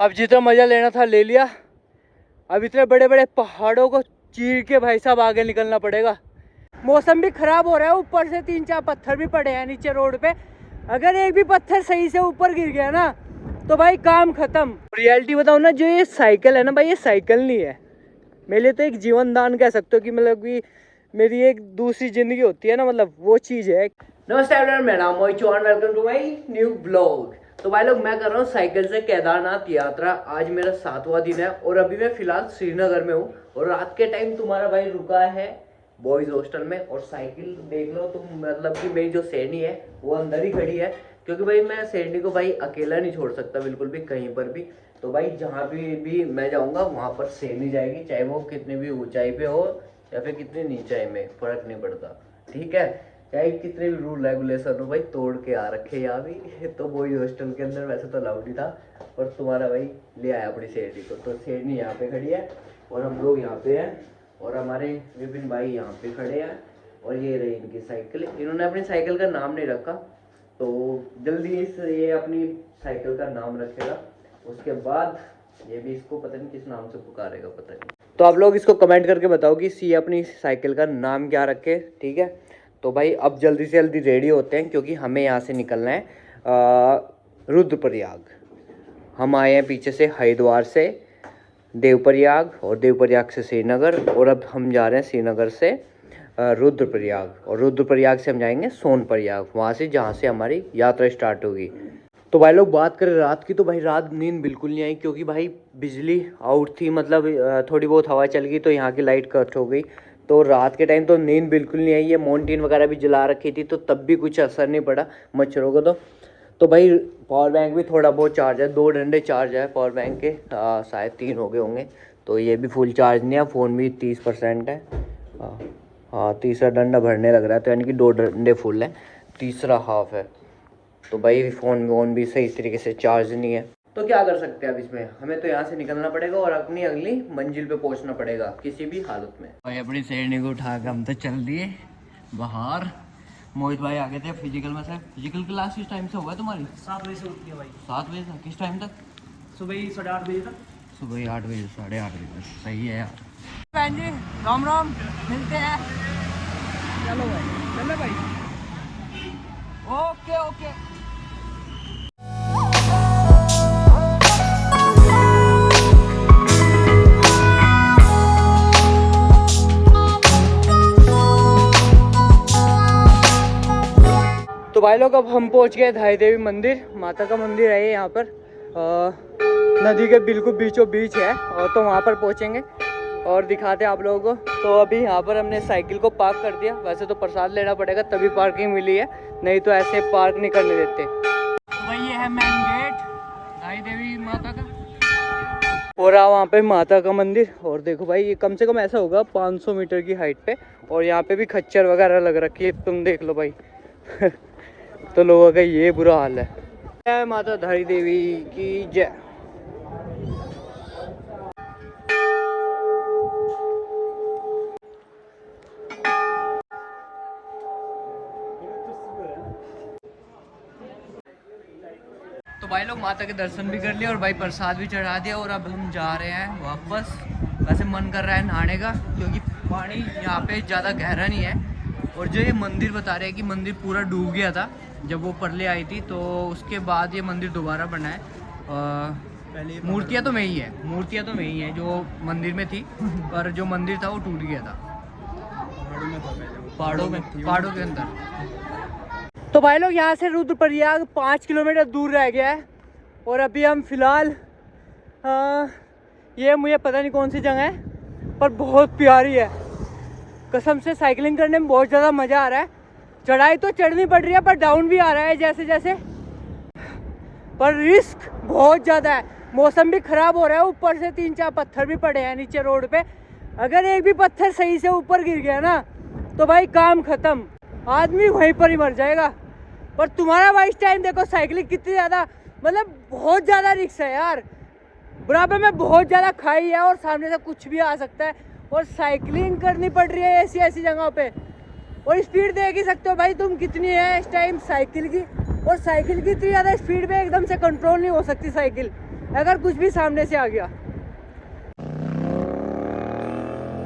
अब जितना मज़ा लेना था ले लिया। अब इतने बड़े बड़े पहाड़ों को चीर के भाई साहब आगे निकलना पड़ेगा। मौसम भी ख़राब हो रहा है, ऊपर से 3-4 पत्थर भी पड़े हैं नीचे रोड पे। अगर एक भी पत्थर सही से ऊपर गिर गया ना तो भाई काम ख़त्म। रियलिटी बताऊँ ना, जो ये साइकिल है ना भाई, ये साइकिल नहीं है मेरे लिए, तो एक जीवन दान कह सकते हो कि मतलब कि मेरी एक दूसरी ज़िंदगी होती है ना, मतलब वो चीज़ है। नमस्ते एवरीवन, मेरा नाम Mohit Chauhan, welcome to my new blog. तो भाई लोग, मैं कर रहा हूँ साइकिल से केदारनाथ यात्रा। आज मेरा 7वां दिन है और अभी मैं फिलहाल श्रीनगर में हूँ और रात के टाइम तुम्हारा भाई रुका है बॉयज हॉस्टल में। और साइकिल देख लो तुम, मतलब कि मेरी जो सहेली है वो अंदर ही खड़ी है, क्योंकि भाई मैं सहेली को भाई अकेला नहीं छोड़ सकता बिल्कुल भी, कहीं पर भी। तो भाई जहाँ भी मैं जाऊँगा वहाँ पर सहेली जाएगी, चाहे वो कितनी भी ऊंचाई पे हो या फिर कितनी नीचाई में, फर्क नहीं पड़ता, ठीक है। चाहे कितने भी रूल रेगुलेशन हो भाई, तोड़ के आ रखे यहाँ भी। तो बॉयज हॉस्टल के अंदर वैसे तो अलाउड ही था, और तुम्हारा भाई ले आया अपनी सहेली को। तो सहेली यहाँ पे खड़ी है और हम लोग यहाँ पे हैं, और हमारे विपिन भाई यहाँ पे खड़े हैं। और ये रही इनकी साइकिल। इन्होंने अपनी साइकिल का नाम नहीं रखा, तो जल्दी से ये अपनी साइकिल का नाम रखेगा। उसके बाद ये भी इसको पता नहीं किस नाम से पुकारेगा, पता नहीं। तो आप लोग इसको कमेंट करके बताओ कि सी अपनी साइकिल का नाम क्या रखे, ठीक है। तो भाई अब जल्दी से जल्दी रेडी होते हैं, क्योंकि हमें यहाँ से निकलना है रुद्रप्रयाग। हम आए हैं पीछे से हरिद्वार से देवप्रयाग, और देवप्रयाग से श्रीनगर, और अब हम जा रहे हैं श्रीनगर से रुद्रप्रयाग, और रुद्रप्रयाग से हम जाएंगे सोनप्रयाग, वहाँ से जहाँ से हमारी यात्रा स्टार्ट होगी। तो भाई लोग बात करें रात की, तो भाई रात नींद बिल्कुल नहीं आई, क्योंकि भाई बिजली आउट थी, मतलब थोड़ी बहुत हवा चल गई तो यहाँ की लाइट कट हो गई। तो रात के टाइम तो नींद बिल्कुल नहीं आई है। मोन्टीन वगैरह भी जला रखी थी, तो तब भी कुछ असर नहीं पड़ा मच्छरों को। तो भाई पावर बैंक भी थोड़ा बहुत चार्ज है, 2 डंडे चार्ज है पावर बैंक के, शायद 3 हो गए होंगे। तो ये भी फुल चार्ज नहीं है, फ़ोन भी 30% है। हाँ, तीसरा डंडा भरने लग रहा है, तो यानी कि 2 डंडे फुल हैं, तीसरा हाफ है। तो भाई फ़ोन भी सही तरीके से चार्ज नहीं है। तो क्या कर सकते हैं अब इसमें, हमें तो यहाँ से निकलना पड़ेगा और अपनी अगली मंजिल पे पहुँचना पड़ेगा किसी भी हालत में। भाई अपनी सहेली को उठा के हम तो चल दिए बाहर। मोहित भाई आ गए थे फिजिकल में से। फिजिकल क्लास किस टाइम से होगा तुम्हारी? 7 बजे से होती है भाई। 7 बजे से किस टाइम तक? सुबह ही 8:30 बजे तक। सुबह ही 8 बजे 8:30 बजे तक, सही है यार। बहन जी राम राम, मिलते हैं। चलो भाई, चलो भाई। Okay okay. तो भाई लोग अब हम पहुंच गए धाई देवी मंदिर, माता का मंदिर है ये यहाँ पर। नदी के बिल्कुल बीचों बीच है, और तो वहाँ पर पहुँचेंगे और दिखाते हैं आप लोगों को। तो अभी यहाँ पर हमने साइकिल को पार्क कर दिया। वैसे तो प्रसाद लेना पड़ेगा तभी पार्किंग मिली है, नहीं तो ऐसे पार्क नहीं करने देते। तो भाई ये है मेन गेट धाई देवी माता का, और वहाँ पे माता का मंदिर। और देखो भाई, ये कम से कम ऐसा होगा 500 मीटर की हाइट पे, और यहाँ पे भी खच्चर वगैरह लग रखी है, तुम देख लो भाई। तो लोगों का ये बुरा हाल है। जय माता धारी देवी की जय। तो भाई लोग माता के दर्शन भी कर लिए और भाई प्रसाद भी चढ़ा दिया, और अब हम जा रहे हैं वापस। वैसे मन कर रहा है नहाने का, क्योंकि पानी यहाँ पे ज़्यादा गहरा नहीं है। और जो ये मंदिर बता रहे हैं कि मंदिर पूरा डूब गया था जब वो परले आई थी, तो उसके बाद ये मंदिर दोबारा बना है। पहले मूर्तियाँ तो वही है जो मंदिर में थी, पर जो मंदिर था वो टूट गया था पहाड़ों के अंदर। तो भाई लोग यहाँ से रुद्रप्रयाग 5 किलोमीटर दूर रह गया है, और अभी हम फिलहाल ये मुझे पता नहीं कौन सी जगह है, पर बहुत प्यारी है कसम से। साइकिलिंग करने में बहुत ज़्यादा मज़ा आ रहा है। चढ़ाई तो चढ़नी पड़ रही है, पर डाउन भी आ रहा है जैसे जैसे, पर रिस्क बहुत ज़्यादा है। मौसम भी ख़राब हो रहा है, ऊपर से 3-4 पत्थर भी पड़े हैं नीचे रोड पे। अगर एक भी पत्थर सही से ऊपर गिर गया ना तो भाई काम ख़त्म, आदमी वहीं पर ही मर जाएगा। पर तुम्हारा भाई इस टाइम देखो साइकिलिंग कितनी ज़्यादा, मतलब बहुत ज़्यादा रिस्क है यार। बराबर में बहुत ज़्यादा खाई है और सामने से कुछ भी आ सकता है, और साइकिलिंग करनी पड़ रही है ऐसी जगहों पे। और स्पीड देख ही सकते हो भाई तुम कितनी है इस टाइम साइकिल की, और साइकिल की इतनी ज़्यादा स्पीड पे एकदम से कंट्रोल नहीं हो सकती साइकिल। अगर कुछ भी सामने से आ गया।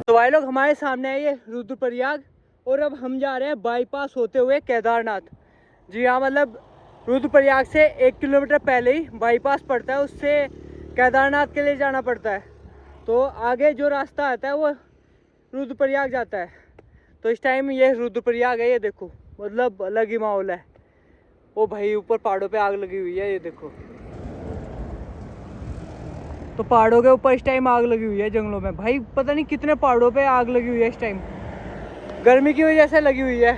तो भाई लोग हमारे सामने है ये रुद्रप्रयाग और अब हम जा रहे हैं बाईपास होते हुए केदारनाथ। जी हाँ, मतलब रुद्रप्रयाग से 1 किलोमीटर पहले ही बाईपास पड़ता है, उससे केदारनाथ के लिए जाना पड़ता है। तो आगे जो रास्ता आता है वो रुद्रप्रयाग जाता है। तो इस टाइम ये रुद्रप्रयाग है, ये देखो, मतलब अलग ही माहौल है। ओ भाई ऊपर पहाड़ों पे आग लगी हुई है, ये देखो। तो पहाड़ों के ऊपर इस टाइम आग लगी हुई है जंगलों में। भाई पता नहीं कितने पहाड़ों पे आग लगी हुई है इस टाइम, गर्मी की वजह से लगी हुई है।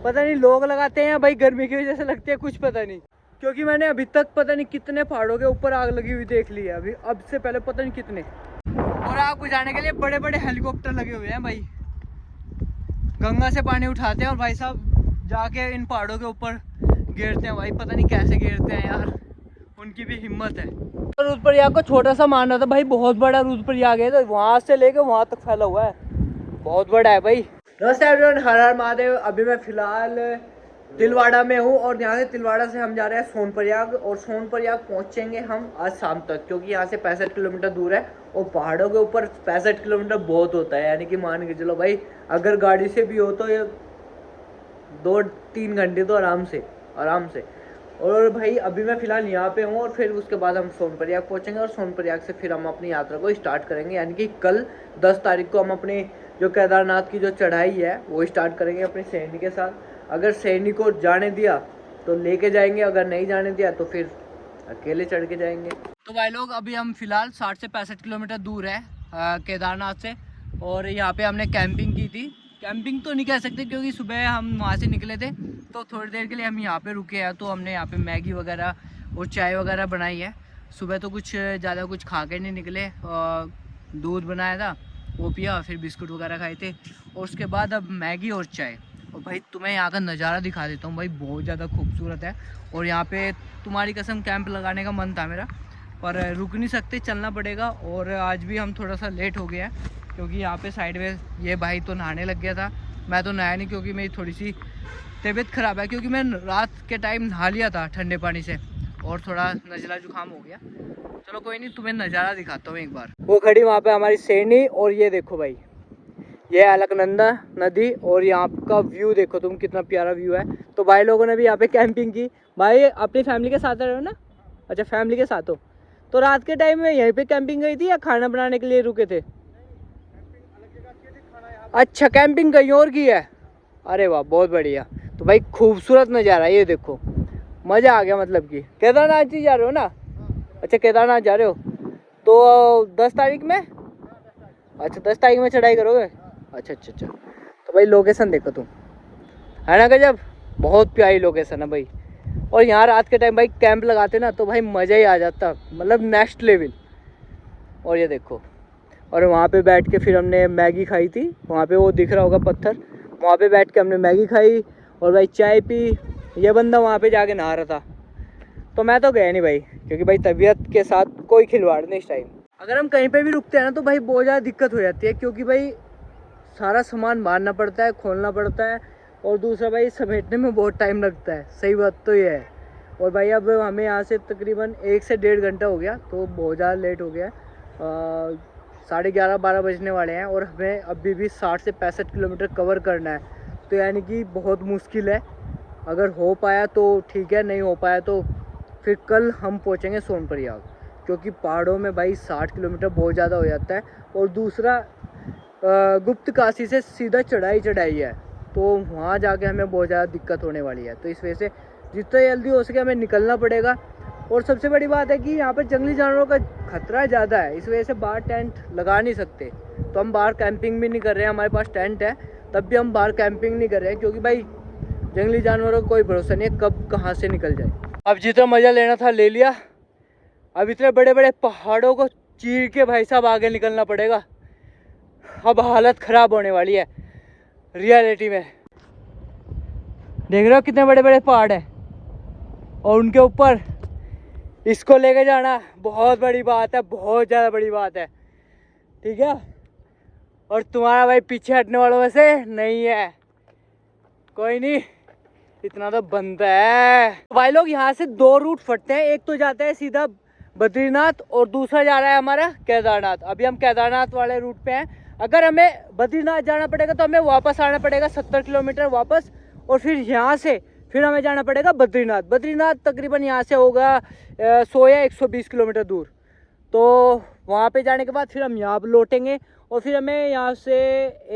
पता नहीं लोग लगाते हैं या भाई गर्मी की वजह से लगती है, कुछ पता नहीं। क्योंकि मैंने अभी तक पता नहीं कितने पहाड़ों के ऊपर आग लगी हुई देख ली है, अभी अब से पहले पता नहीं कितने। और आग बुझाने के लिए बड़े बड़े हेलीकॉप्टर लगे हुए हैं भाई, गंगा से पानी उठाते हैं और भाई साहब जाके इन पहाड़ों के ऊपर गिरते हैं। भाई पता नहीं कैसे गिरते हैं यार, उनकी भी हिम्मत है। तो रुद्रप्रयाग को छोटा सा मान रहा था भाई, बहुत बड़ा रुद्रप्रयाग है। तो वहाँ से लेके वहाँ तक फैला हुआ है, बहुत बड़ा है भाई। नमस्ते एवरीवन, हर हर महादेव। अभी मैं फिलहाल तिलवाड़ा में हूँ और यहाँ से तिलवाड़ा से हम जा रहे हैं सोनप्रयाग, और सोनप्रयाग पहुँचेंगे हम आज शाम तक, क्योंकि यहाँ से 65 किलोमीटर दूर है और पहाड़ों के ऊपर 65 किलोमीटर बहुत होता है। यानी कि मान के चलो भाई, अगर गाड़ी से भी हो तो ये 2-3 घंटे तो आराम से। और भाई अभी मैं फ़िलहाल यहाँ पे हूँ और फिर उसके बाद हम सोनप्रयाग पहुँचेंगे और सोनप्रयाग से फिर हम अपनी यात्रा को स्टार्ट करेंगे। यानी कि कल 10 तारीख को हम अपने जो केदारनाथ की जो चढ़ाई है वो स्टार्ट करेंगे अपनी सहेली के साथ। अगर सहेली को जाने दिया तो लेके जाएंगे, अगर नहीं जाने दिया तो फिर अकेले चढ़ के जाएंगे। तो भाई लोग अभी हम फ़िलहाल 60 से 65 किलोमीटर दूर है केदारनाथ से, और यहाँ पे हमने कैंपिंग की थी। कैंपिंग तो नहीं कह सकते क्योंकि सुबह हम वहाँ से निकले थे तो थोड़ी देर के लिए हम यहाँ पे रुके हैं। तो हमने यहाँ पे मैगी वगैरह और चाय वगैरह बनाई है। सुबह तो कुछ ज़्यादा कुछ खा के नहीं निकले, दूध बनाया था वो पिया, फिर बिस्कुट वगैरह खाए थे, और उसके बाद अब मैगी और चाय। और भाई तुम्हें यहाँ का नज़ारा दिखा देता हूँ भाई, बहुत ज़्यादा खूबसूरत है। और यहाँ पे तुम्हारी कसम कैंप लगाने का मन था मेरा, पर रुक नहीं सकते, चलना पड़ेगा। और आज भी हम थोड़ा सा लेट हो गया क्योंकि यहाँ पे साइड में ये भाई तो नहाने लग गया था। मैं तो नहाया नहीं क्योंकि मेरी थोड़ी सी तबीयत ख़राब है, क्योंकि मैं रात के टाइम नहा लिया था ठंडे पानी से और थोड़ा नज़ला जुकाम हो गया। चलो कोई नहीं, तुम्हें नज़ारा दिखाता हूँ एक बार। वो खड़ी वहाँ पे हमारी सैनी, और ये देखो भाई, ये अलकनंदा नदी, और यहाँ का व्यू देखो तुम, कितना प्यारा व्यू है। तो भाई लोगों ने भी यहाँ पे कैंपिंग की। भाई अपनी फैमिली के साथ रहे हो ना? अच्छा, फैमिली के साथ हो। तो रात के टाइम में यहीं पे कैंपिंग गई थी या खाना बनाने के लिए रुके थे? अच्छा, कैंपिंग कहीं और की है। अरे वाह, बहुत बढ़िया। तो भाई खूबसूरत नज़ारा, ये देखो, मज़ा आ गया। मतलब कि केदारनाथ जी जा रहे हो ना? अच्छा, केदारनाथ जा रहे हो तो 10 तारीख में? अच्छा, 10 तारीख में चढ़ाई करोगे? अच्छा। तो भाई लोकेशन देखो तुम, है ना गजब, बहुत प्यारी लोकेशन है भाई। और यहाँ रात के टाइम भाई कैंप लगाते ना तो भाई मज़ा ही आ जाता, मतलब नेक्स्ट लेवल। और ये देखो, और वहाँ पे बैठ के फिर हमने मैगी खाई थी। वहाँ पे वो दिख रहा होगा पत्थर, वहाँ पे बैठ के हमने मैगी खाई और भाई चाय पी। ये बंदा वहाँ पे जाके नहा रहा था, तो मैं तो गया नहीं भाई, क्योंकि भाई तबीयत के साथ कोई खिलवाड़ नहीं इस टाइम। अगर हम कहीं पे भी रुकते हैं ना तो भाई बहुत ज़्यादा दिक्कत हो जाती है, क्योंकि भाई सारा सामान मारना पड़ता है, खोलना पड़ता है, और दूसरा भाई समेटने में बहुत टाइम लगता है। सही बात तो ये है। और भाई अब हमें यहाँ से तकरीबन 1 से 1.5 घंटा हो गया, तो बहुत ज़्यादा लेट हो गया। 11:30-12 बजने वाले हैं और हमें अभी भी 60 से 65 किलोमीटर कवर करना है। तो यानी कि बहुत मुश्किल है। अगर हो पाया तो ठीक है, नहीं हो पाया तो फिर कल हम पहुँचेंगे सोनप्रयाग, क्योंकि पहाड़ों में भाई 60 किलोमीटर बहुत ज़्यादा हो जाता है। और दूसरा गुप्त काशी से सीधा चढ़ाई है, तो वहाँ जाके हमें बहुत ज़्यादा दिक्कत होने वाली है। तो इस वजह से जितना जल्दी हो सके हमें निकलना पड़ेगा। और सबसे बड़ी बात है कि यहाँ पर जंगली जानवरों का खतरा ज़्यादा है, इस वजह से बाहर टेंट लगा नहीं सकते। तो हम बाहर कैंपिंग भी नहीं कर रहे हैं, हमारे पास टेंट है तब भी हम बाहर कैंपिंग नहीं कर रहे हैं, क्योंकि भाई जंगली जानवरों का कोई भरोसा नहीं है कब कहाँ से निकल जाए। अब जितना मज़ा लेना था ले लिया, अब इतने बड़े बड़े पहाड़ों को चीर के भाई साहब आगे निकलना पड़ेगा। अब हालत ख़राब होने वाली है रियलिटी में। देख रहे हो कितने बड़े बड़े पहाड़ हैं, और उनके ऊपर इसको लेके जाना बहुत बड़ी बात है, बहुत ज़्यादा बड़ी बात है, ठीक है। और तुम्हारा भाई पीछे हटने वालों में से नहीं है, कोई नहीं, इतना तो बनता है। तो भाई लोग यहाँ से 2 रूट फटते हैं। एक तो जाता है सीधा बद्रीनाथ और दूसरा जा रहा है हमारा केदारनाथ। अभी हम केदारनाथ वाले रूट पे हैं। अगर हमें बद्रीनाथ जाना पड़ेगा तो हमें वापस आना पड़ेगा 70 किलोमीटर वापस, और फिर यहाँ से फिर हमें जाना पड़ेगा बद्रीनाथ। बद्रीनाथ तकरीबन यहाँ से होगा 100 या 120 किलोमीटर दूर। तो वहाँ पे जाने के बाद फिर हम यहाँ पर लौटेंगे, और फिर हमें यहाँ से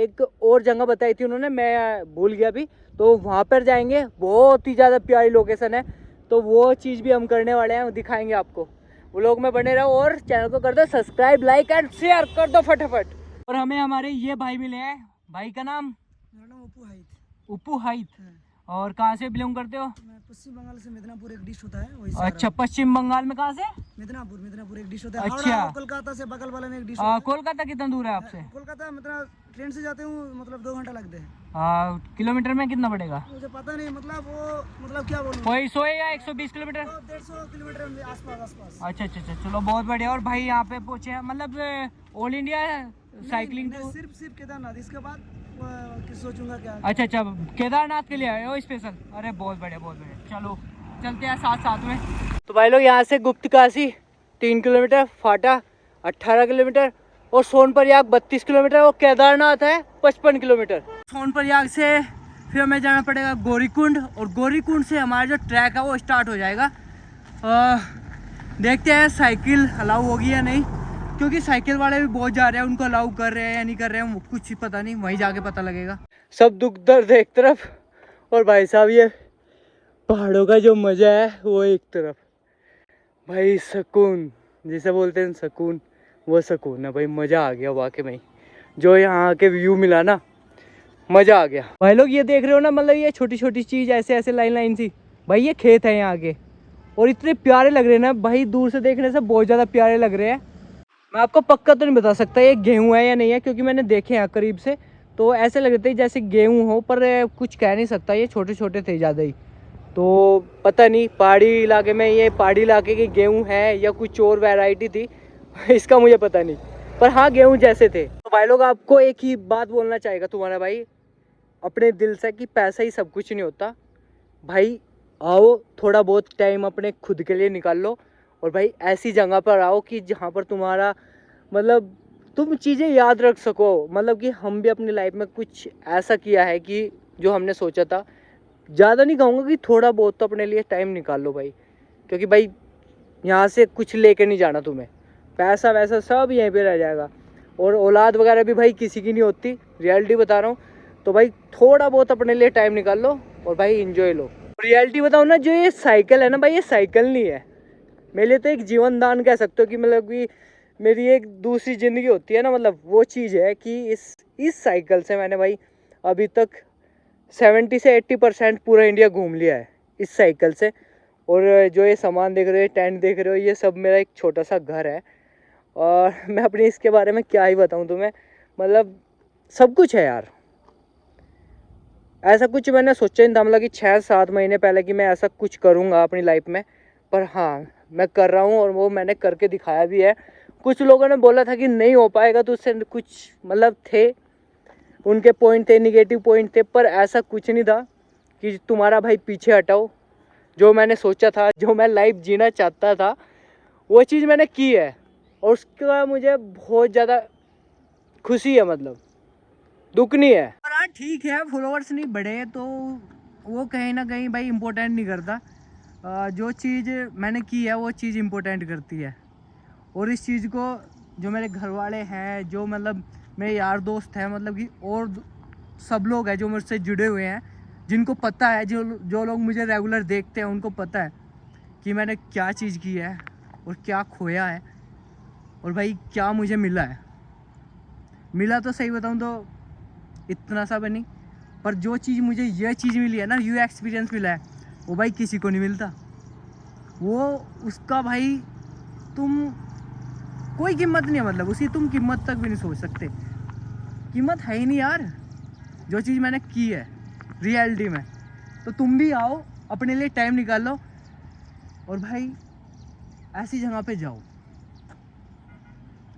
एक और जगह बताई थी उन्होंने, मैं भूल गया अभी, तो वहाँ पर जाएंगे। बहुत ही ज़्यादा प्यारी लोकेशन है, तो वो चीज़ भी हम करने वाले हैं, दिखाएंगे आपको। व्लॉग में बने रहो और चैनल को कर दो सब्सक्राइब, लाइक एंड शेयर कर दो फटाफट। और हमें हमारे ये भाई मिले हैं। भाई का नाम? मेरा नाम उपू हाइट। उपू हाइट। और कहाँ से बिलोंग करते हो? मैं पश्चिम बंगाल से, मिदनापुर एक डिश होता है वही। अच्छा, पश्चिम बंगाल में कहाँ से? मिदनापुर एक डिश होता है। अच्छा। हावड़ा, कोलकाता से बगल वाले में एक डिश होता है। कोलकाता कितना दूर है आपसे? कोलकाता मतलब ट्रेन से जाते हूँ, मतलब 2 घंटा लगते हैं। किलोमीटर में कितना पड़ेगा? मुझे पता नहीं, मतलब वो मतलब क्या बोलूँ, कोई 100 या 120 किलोमीटर? 150 किलोमीटर में आसपास। अच्छा, चलो बहुत बढ़िया। और भाई यहाँ पे पहुँचे हैं, मतलब ऑल इंडिया साइकिलिंग टूर? सिर्फ केदारनाथ, इसके बाद सोचूंगा क्या। अच्छा, केदारनाथ के लिए आए हो स्पेशल? अरे बहुत बढ़िया। चलो चलते हैं साथ में। तो भाई लोग यहाँ से गुप्तकाशी 3 किलोमीटर, फाटा 18 किलोमीटर, और सोनप्रयाग 32 किलोमीटर, और केदारनाथ है 55 किलोमीटर। सोनप्रयाग से फिर हमें जाना पड़ेगा गौरीकुंड, और गौरीकुंड से हमारा जो ट्रैक है वो स्टार्ट हो जाएगा। देखते हैं साइकिल अलाउ होगी या नहीं, क्योंकि साइकिल वाले भी बहुत जा रहे हैं, उनको अलाउ कर रहे हैं या नहीं कर रहे हैं कुछ पता नहीं, वहीं जाके पता लगेगा। सब दुख दर्द एक तरफ, और भाई साहब ये पहाड़ों का जो मज़ा है वो एक तरफ। भाई सुकून जिसे बोलते हैं, सुकून, वो सुकून है भाई। मज़ा आ गया वाकई में, जो यहाँ आके व्यू मिला ना, मज़ा आ गया। भाई लोग ये देख रहे हो ना, मतलब ये छोटी छोटी चीज़ ऐसे लाइन सी, भाई ये खेत है यहाँ आगे, और इतने प्यारे लग रहे हैं ना भाई, दूर से देखने से बहुत ज़्यादा प्यारे लग रहे हैं। मैं आपको पक्का तो नहीं बता सकता ये गेहूँ है या नहीं है, क्योंकि मैंने देखे हैं करीब से, तो ऐसे लग रहे थे जैसे गेहूँ हो, पर कुछ कह नहीं सकता, ये छोटे छोटे थे ज़्यादा ही। तो पता नहीं पहाड़ी इलाके में, ये पहाड़ी इलाके की गेहूँ है या कुछ और वैरायटी थी इसका मुझे पता नहीं, पर हाँ गेहूँ जैसे थे। तो भाई लोग आपको एक ही बात बोलना चाहेगा तुम्हारा भाई अपने दिल से, कि पैसा ही सब कुछ नहीं होता भाई। आओ, थोड़ा बहुत टाइम अपने खुद के लिए निकाल लो, और भाई ऐसी जगह पर आओ कि जहाँ पर तुम्हारा मतलब तुम चीज़ें याद रख सको। मतलब कि हम भी अपनी लाइफ में कुछ ऐसा किया है कि जो हमने सोचा था। ज़्यादा नहीं कहूँगा कि थोड़ा बहुत तो अपने लिए टाइम निकाल लो भाई, क्योंकि भाई यहाँ से कुछ लेके नहीं जाना तुम्हें, पैसा वैसा सब यहीं पे रह जाएगा, और औलाद वगैरह भी भाई किसी की नहीं होती, रियलिटी बता रहा हूँ। तो भाई थोड़ा बहुत अपने लिए टाइम निकाल लो और भाई इंजॉय लो। रियलिटी बताऊँ ना, जो ये साइकिल है ना भाई, ये साइकिल नहीं है मेरे लिए, तो एक जीवन दान कह सकते हो, कि मतलब कि मेरी एक दूसरी ज़िंदगी होती है ना, मतलब वो चीज़ है कि इस साइकिल से मैंने भाई अभी तक 70 से 80% पूरा इंडिया घूम लिया है इस साइकिल से। और जो ये सामान देख रहे हो, टेंट देख रहे हो, ये सब मेरा एक छोटा सा घर है, और मैं अपनी इसके बारे में क्या ही बताऊँ तुम्हें, मतलब सब कुछ है यार। ऐसा कुछ मैंने सोचा नहीं था, मतलब कि 6-7 महीने पहले कि मैं ऐसा कुछ करूँगा अपनी लाइफ में, पर हाँ मैं कर रहा हूँ, और वो मैंने करके दिखाया भी है। कुछ लोगों ने बोला था कि नहीं हो पाएगा, तो उससे कुछ मतलब थे, उनके पॉइंट थे, निगेटिव पॉइंट थे, पर ऐसा कुछ नहीं था कि तुम्हारा भाई पीछे हटाओ। जो मैंने सोचा था, जो मैं लाइफ जीना चाहता था, वो चीज़ मैंने की है, और उसका मुझे बहुत ज़्यादा खुशी है, मतलब दुख नहीं है। और हाँ ठीक है, फॉलोअर्स नहीं बढ़े तो वो कहीं ना कहीं भाई इम्पोर्टेंट नहीं करता। जो चीज़ मैंने की है वो चीज़ इम्पोर्टेंट करती है, और इस चीज़ को जो मेरे घर वाले हैं, जो मतलब मेरे यार दोस्त हैं, मतलब कि और सब लोग हैं जो मुझसे जुड़े हुए हैं, जिनको पता है, जो लोग मुझे रेगुलर देखते हैं, उनको पता है कि मैंने क्या चीज़ की है और क्या खोया है, और भाई क्या मुझे मिला है। मिला तो सही बताऊँ तो इतना सा भी नहीं, पर जो चीज़ मुझे ये चीज़ मिली है ना, ये एक्सपीरियंस मिला है, वो भाई किसी को नहीं मिलता। वो उसका भाई तुम कोई कीमत नहीं है, मतलब उसकी तुम कीमत तक भी नहीं सोच सकते, कीमत है ही नहीं यार। जो चीज़ मैंने की है रियलिटी में, तो तुम भी आओ, अपने लिए टाइम निकाल लो, और भाई ऐसी जगह पे जाओ,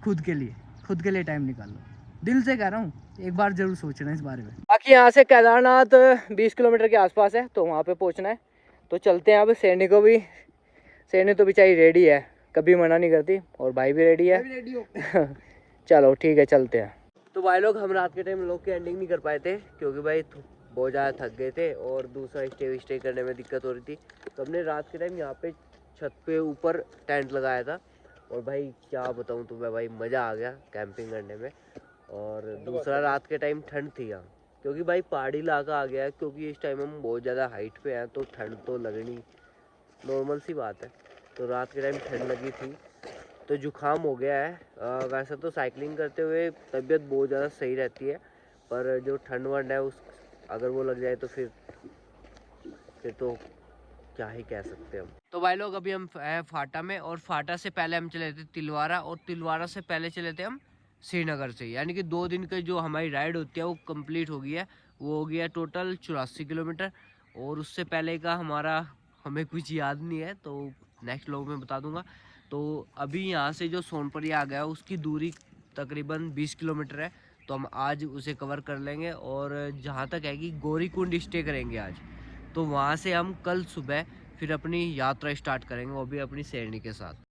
खुद के लिए टाइम निकाल लो। दिल से कह रहा हूँ, एक बार जरूर सोचना इस बारे में। बाकी यहाँ से केदारनाथ 20 किलोमीटर के आसपास है, तो वहाँ पे पहुँचना है। तो चलते हैं। अब सैनी तो बेचारी रेडी है, कभी मना नहीं करती। और भाई भी रेडी है। रेडी हो? चलो ठीक है, चलते हैं। तो भाई लोग हम रात के टाइम लोग की एंडिंग नहीं कर पाए थे क्योंकि भाई बहुत ज़्यादा थक गए थे और दूसरा स्टे करने में दिक्कत हो रही थी। तो हमने रात के टाइम यहाँ पे छत पे ऊपर टेंट लगाया था और भाई क्या बताऊँ तुम्हें भाई, मज़ा आ गया कैंपिंग करने में। और दूसरा रात के टाइम ठंड थी यहाँ क्योंकि भाई पहाड़ी इलाका आ गया है, क्योंकि इस टाइम हम बहुत ज़्यादा हाइट पे हैं तो ठंड तो लगनी नॉर्मल सी बात है। तो रात के टाइम ठंड लगी थी तो जुकाम हो गया है। वैसे तो साइकिलिंग करते हुए तबीयत बहुत ज़्यादा सही रहती है, पर जो ठंड वंड है उस अगर वो लग जाए तो फिर तो क्या ही कह सकते हैं हम। तो भाई लोग अभी हम हैं फाटा में, और फाटा से पहले हम चले थे तिलवारा, और तिलवारा से पहले चले थे हम श्रीनगर से। यानी कि 2 दिन की जो हमारी राइड होती है वो कंप्लीट हो गई है। वो हो गया टोटल 84 किलोमीटर। और उससे पहले का हमारा हमें कुछ याद नहीं है, तो नेक्स्ट व्लॉग में बता दूंगा। तो अभी यहाँ से जो सोनपुरी आ गया उसकी दूरी तकरीबन 20 किलोमीटर है, तो हम आज उसे कवर कर लेंगे। और जहाँ तक है कि गौरीकुंड स्टे करेंगे आज, तो वहाँ से हम कल सुबह फिर अपनी यात्रा स्टार्ट करेंगे, वो भी अपनी सहेली के साथ।